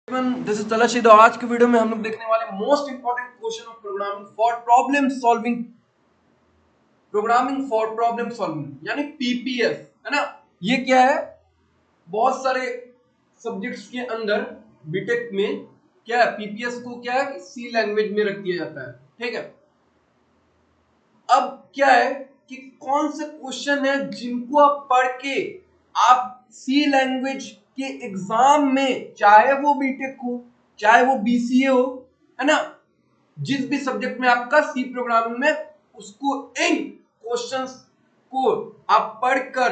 This is तलाशी। तो आज के वीडियो में हम लोग देखने वाले most important question of programming for problem solving यानी पीपीएस, है ना। ये क्या है, बहुत सारे सब्जेक्ट्स के अंदर बीटेक में क्या है, पीपीएस को क्या है सी लैंग्वेज में रख दिया जाता है, ठीक है। अब क्या है कि कौन से क्वेश्चन है जिनको आप पढ़ के आप सी लैंग्वेज के एग्जाम में, चाहे वो बीटेक हो चाहे वो बीसीए हो, है ना, जिस भी सब्जेक्ट में आपका सी प्रोग्रामिंग में, उसको इन क्वेश्चंस को आप पढ़कर,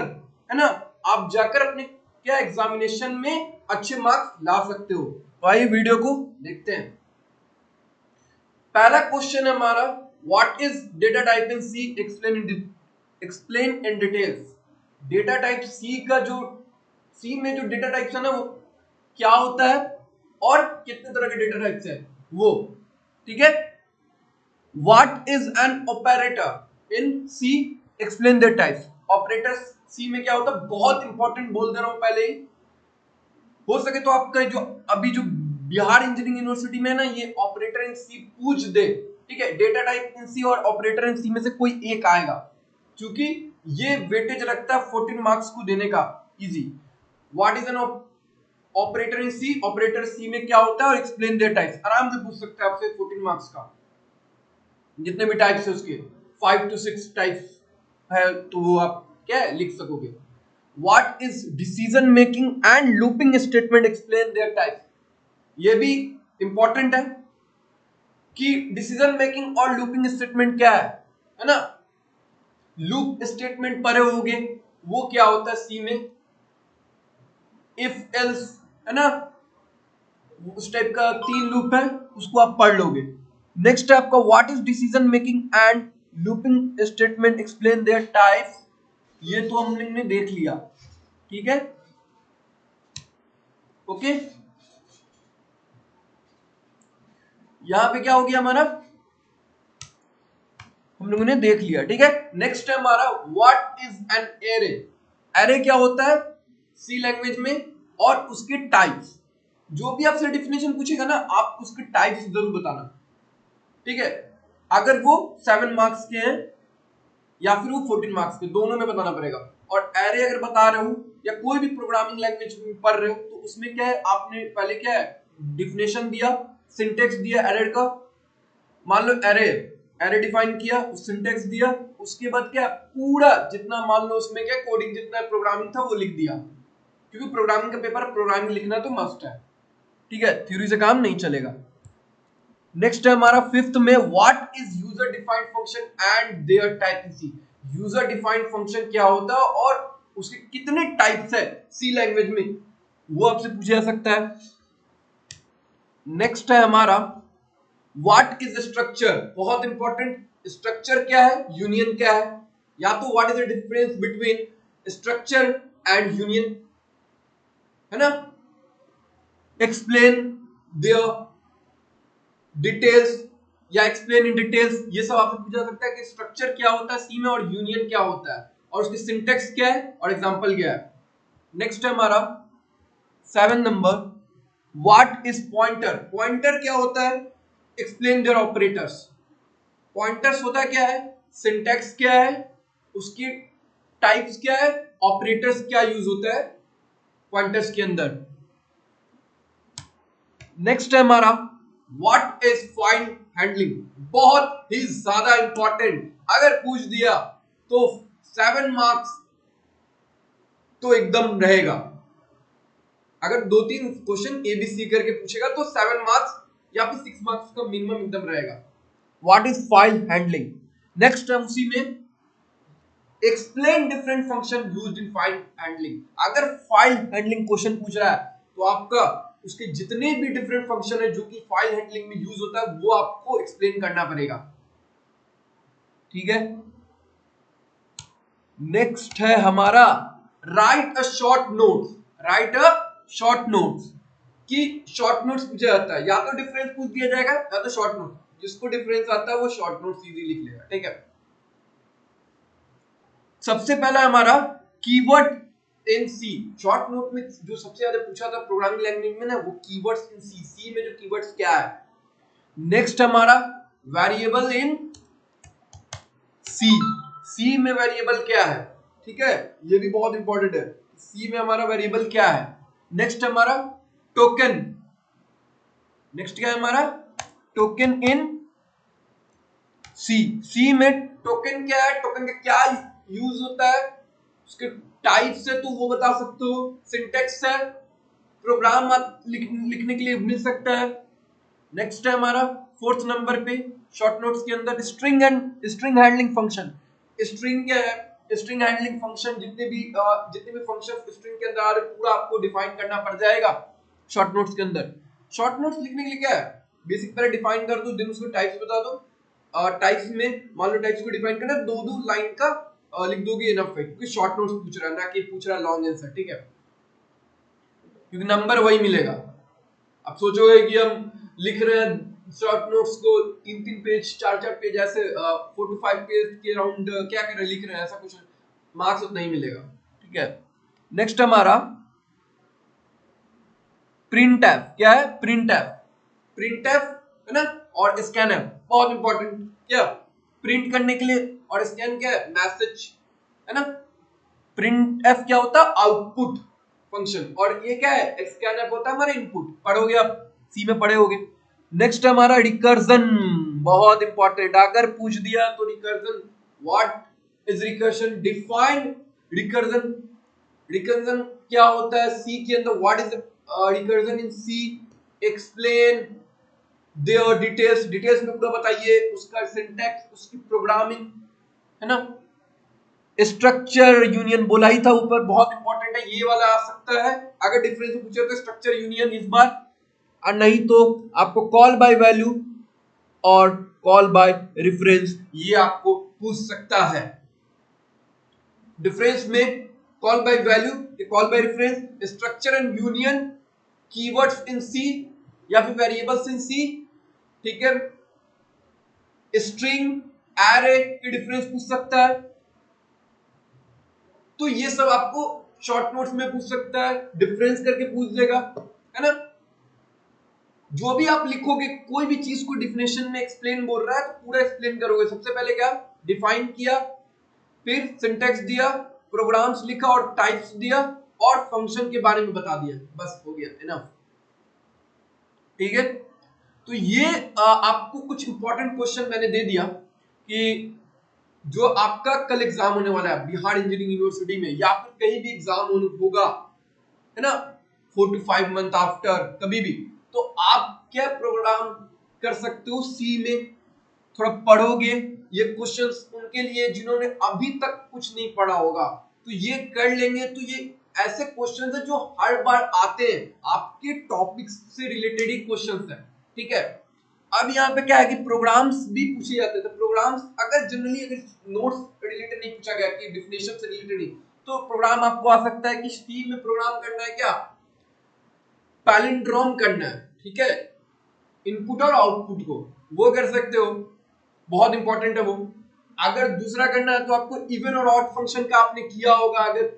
है ना, आप जाकर अपने क्या एग्जामिनेशन में अच्छे मार्क्स ला सकते हो। तो आइए वीडियो को देखते हैं। पहला क्वेश्चन है हमारा, what is data type in C, explain in details. Data type C का जो सी में जो डेटा टाइप्स है ना, वो क्या होता है और कितने तरह के डेटा टाइप्स है वो, ठीक है। What is an operator in C, explain their types. Operators C में क्या होता है, बहुत इंपॉर्टेंट बोल दे रहा हूं पहले ही। हो सके तो आपका जो अभी जो बिहार इंजीनियरिंग यूनिवर्सिटी में है ना, ये ऑपरेटर इन सी पूछ दे, ठीक है। डेटा टाइप इन सी और ऑपरेटर इन सी में से कोई एक आएगा, क्योंकि ये वेटेज रखता है 14 मार्क्स को देने का, easy. What is an operator in C, operator C में क्या होता है, और एक्सप्लेन देयर टाइप्स आराम से पूछ सकते हैं आपसे 14 मार्क्स का। जितने भी टाइप्स है उसके 5 to 6 टाइप्स है, तो वो आप क्या है लिख सकोगे। What is decision making and looping statement, explain their types। ये भी इंपॉर्टेंट है कि डिसीजन मेकिंग और लूपिंग स्टेटमेंट क्या है ना। लूप स्टेटमेंट पढ़े होगे, वो क्या होता है सी में, इफ एल्स, है ना, उस टाइप का 3 लूप है, उसको आप पढ़ लोगे। नेक्स्ट है आपका what is decision making and looping statement, explain their types. ये तो हमने देख लिया, ठीक है, ओके। यहां पे क्या हो गया हमारा, हम लोगों ने देख लिया, ठीक है। नेक्स्ट है हमारा what is an array. Array क्या होता है सी लैंग्वेज में, और उसके टाइप्स। जो भी आपसे डेफिनेशन पूछेगा ना, आप उसके टाइप्स जरूर बताना, ठीक है। अगर वो 7 मार्क्स के हैं या फिर वो 14 मार्क्स के, दोनों में बताना पड़ेगा। और एरे अगर बता रहे हो या कोई भी प्रोग्रामिंग लैंग्वेज पढ़ रहे हो, तो उसमें क्या है, आपने पहले क्या है डिफिनेशन दिया, सिंटेक्स दिया एरे का। मान लो एरे, एरे डिफाइन किया, सिंटेक्स दिया, उसके बाद क्या पूरा जितना मान लो उसमें क्या कोडिंग जितना प्रोग्रामिंग था वो लिख दिया, क्योंकि प्रोग्रामिंग का पेपर प्रोग्रामिंग लिखना तो मस्ट है, ठीक है, थ्योरी से काम नहीं चलेगा। नेक्स्ट है हमारा फिफ्थ में, what is user defined function and their type in C. User defined function क्या होता है और उसके कितने टाइप्स है सी लैंग्वेज में, वो आपसे पूछा जा सकता है। नेक्स्ट है हमारा व्हाट इज स्ट्रक्चर, बहुत इंपॉर्टेंट। स्ट्रक्चर क्या है, यूनियन क्या है, या तो what is the difference between structure and union, है ना। एक्सप्लेन देयर डिटेल्स या एक्सप्लेन इन डिटेल्स, ये सब आपसे पूछा जा सकता है कि स्ट्रक्चर क्या होता है सी में और यूनियन क्या होता है, और उसकी सिंटेक्स क्या है और एग्जांपल क्या है। नेक्स्ट है हमारा 7 number, what is pointer. Pointer क्या होता है, एक्सप्लेन देयर ऑपरेटर्स। पॉइंटर्स होता क्या है, सिंटैक्स क्या है, उसकी टाइप्स क्या है, ऑपरेटर्स क्या यूज होता है पॉइंटर्स के अंदर। नेक्स्ट है हमारा व्हाट इज फाइंड हैंडलिंग, बहुत ही ज्यादा इंपॉर्टेंट। अगर पूछ दिया तो 7 मार्क्स तो एकदम रहेगा। अगर 2-3 क्वेश्चन एबीसी करके पूछेगा तो 7 मार्क्स या फिर 6 मार्क्स का मिनिमम एकदम रहेगा। What is file handling. Next है उसी में explain different function used in file handling. अगर फाइल हैंडलिंग क्वेश्चन पूछ रहा है तो आपका उसके जितने भी डिफरेंट फंक्शन है जो कि फाइल हैंडलिंग में यूज होता है, वो आपको एक्सप्लेन करना पड़ेगा, ठीक है। नेक्स्ट है हमारा right a short notes. Right a short notes, कि शॉर्ट नोट्स पूछा जाता है, या तो डिफरेंस पूछ दिया जाएगा या तो शॉर्ट नोट। जिसको डिफरेंस आता है वो शॉर्ट नोट सीधी लिख लेगा, ठीक है। सबसे पहला हमारा keyword in C. Short note में जो सबसे ज्यादा पूछा था प्रोग्रामिंग लैंग्वेज में ना, वो कीवर्ड्स इन सी। सी में जो कीवर्ड्स क्या है। नेक्स्ट हमारा वेरिएबल इन सी। सी में वेरिएबल क्या है, ठीक है, ये भी बहुत इंपॉर्टेंट है। सी में हमारा वेरिएबल क्या है। नेक्स्ट हमारा टोकन। नेक्स्ट क्या है हमारा, टोकन इन सी। सी में टोकन क्या है, टोकन का क्या यूज होता है, उसके टाइप्स है तो वो बता सकते हो, सिंटेक्स है, प्रोग्राम लिखने के लिए मिल सकता है। नेक्स्ट है हमारा फोर्थ नंबर पे शॉर्ट नोट्स के अंदर string and string handling function. String क्या है, स्ट्रिंग हैंडलिंग फंक्शन, जितने भी फंक्शन स्ट्रिंग के अंदर आ रहे पूरा आपको डिफाइन करना पड़ जाएगा शॉर्ट नोट्स के अंदर। शॉर्ट नोट्स लिखने के लिए क्या है, बेसिक पहले डिफाइन कर दो, देन उसको टाइप्स बता दो। टाइप्स में मान लो टाइप्स को डिफाइन करना, दो दो लाइन का लिख दोगे इनफ है, क्योंकि शॉर्ट नोट्स पूछ रहा है ना कि पूछ रहा लॉन्ग आंसर, ठीक है, क्योंकि नंबर वही मिलेगा। आप सोचोगे कि हम लिख रहे हैं शॉर्ट नोट्स को 3-3 पेज 4-4 पेज ऐसे 4 to 5 पेज के राउंड क्या कर रहे हैं, लिख रहे हैं, ऐसा कुछ मार्क्स उतना नहीं मिलेगा, ठीक है। नेक्स्ट हमारा प्रिंट एफ। क्या है, प्रिंट एफ। प्रिंट एफ है ना, और स्कैन एफ बहुत इंपॉर्टेंट। क्या, प्रिंट करने के लिए, और स्कैन क्या है, मैसेज है ना। प्रिंट एफ क्या होता है, आउटपुट फंक्शन, और ये क्या है, स्कैन एफ होता है हमारा इनपुट। पढ़ोगे आप, सी में पढ़े होगे। नेक्स्ट हमारा रिकर्जन, बहुत इंपॉर्टेंट, अगर पूछ दिया तो recursion. What is recursion, define recursion. Recursion क्या होता है सी के अंदर, what is recursion in C, explain their details. Details में पूरा बताइए उसका सिंटैक्स, उसकी प्रोग्रामिंग, है ना। स्ट्रक्चर यूनियन बोला ही था ऊपर, बहुत इंपॉर्टेंट है, ये वाला आ सकता है अगर डिफरेंस पूछे तो स्ट्रक्चर यूनियन इस बार, और नहीं तो आपको कॉल बाय वैल्यू और कॉल बाय रेफरेंस ये आपको पूछ सकता है। डिफरेंस में call by value, call by reference, structure and union, keywords in C या फिर वेरिएबल्स इन सी, ठीक है। स्ट्रिंग, एरे के डिफरेंस पूछ सकता है। तो ये सब आपको शॉर्ट नोट्स में पूछ सकता है, डिफरेंस करके पूछ देगा, है ना। जो भी आप लिखोगे, कोई भी चीज को डिफिनेशन में एक्सप्लेन बोल रहा है तो पूरा एक्सप्लेन करोगे। सबसे पहले क्या, डिफाइन किया, फिर सिंटैक्स दिया, प्रोग्राम्स लिखा और टाइप्स दिया, और फंक्शन के बारे में बता दिया, बस हो गया, इनफ, ठीक है। तो ये आपको कुछ इंपॉर्टेंट क्वेश्चन मैंने दे दिया कि जो आपका कल एग्जाम होने वाला है बिहार इंजीनियरिंग यूनिवर्सिटी में, या फिर कहीं भी एग्जाम होगा, है ना, 4 to 5 मंथ आफ्टर, कभी भी, तो आप क्या प्रोग्राम कर सकते हो सी में। थोड़ा पढ़ोगे, ये क्वेश्चंस उनके लिए जिन्होंने अभी तक कुछ नहीं पढ़ा होगा, तो ये कर लेंगे। तो ये ऐसे क्वेश्चंस है जो हर बार आते हैं, आपके टॉपिक से रिलेटेड ही क्वेश्चंस है, ठीक है। अब यहाँ पे क्या है कि प्रोग्राम्स भी पूछे जाते थे। प्रोग्राम्स अगर जनरली अगर नोट्स रिलेटेड नहीं पूछा गया कि डिफिनेशन से रिलेटेड नहीं, तो प्रोग्राम आपको आ सकता है कि सी में प्रोग्राम करना है क्या, पैलिंड्रोम करना है, ठीक है, इनपुट और आउटपुट को, वो कर सकते हो, बहुत इंपॉर्टेंट है वो। अगर दूसरा करना है तो आपको इवन और ऑड फंक्शन का आपने किया होगा, अगर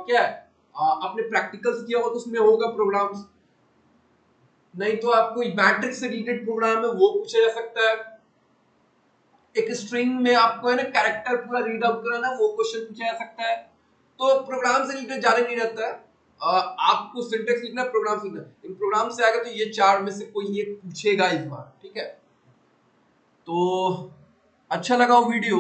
क्या है आपने प्रैक्टिकल्स किया हो तो उसमें होगा प्रोग्राम्स। नहीं तो आपको मैट्रिक्स से रिलेटेड प्रोग्राम है वो पूछा जा सकता है। एक स्ट्रिंग में आपको है ना कैरेक्टर पूरा रीड आउट कराना, वो क्वेश्चन पूछा जा सकता है। तो प्रोग्राम से रिलेटेड ज्यादा नहीं रहता है, आपको सिंटेक्स लिखना, प्रोग्राम लिखना। इन प्रोग्राम से आएगा तो ये चार में से कोई एक पूछेगा इस बार, ठीक है। तो अच्छा लगा वो वीडियो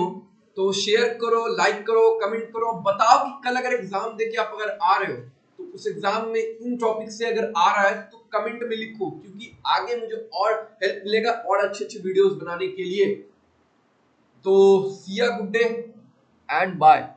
तो शेयर करो, लाइक करो, कमेंट करो, बताओ कि कल अगर एग्जाम देके आप अगर आ रहे हो तो उस एग्जाम में इन टॉपिक से अगर आ रहा है तो कमेंट में लिखो, क्योंकि आगे मुझे और हेल्प मिलेगा और अच्छे अच्छे वीडियोस बनाने के लिए। तो सी या गुड डे एंड बाय।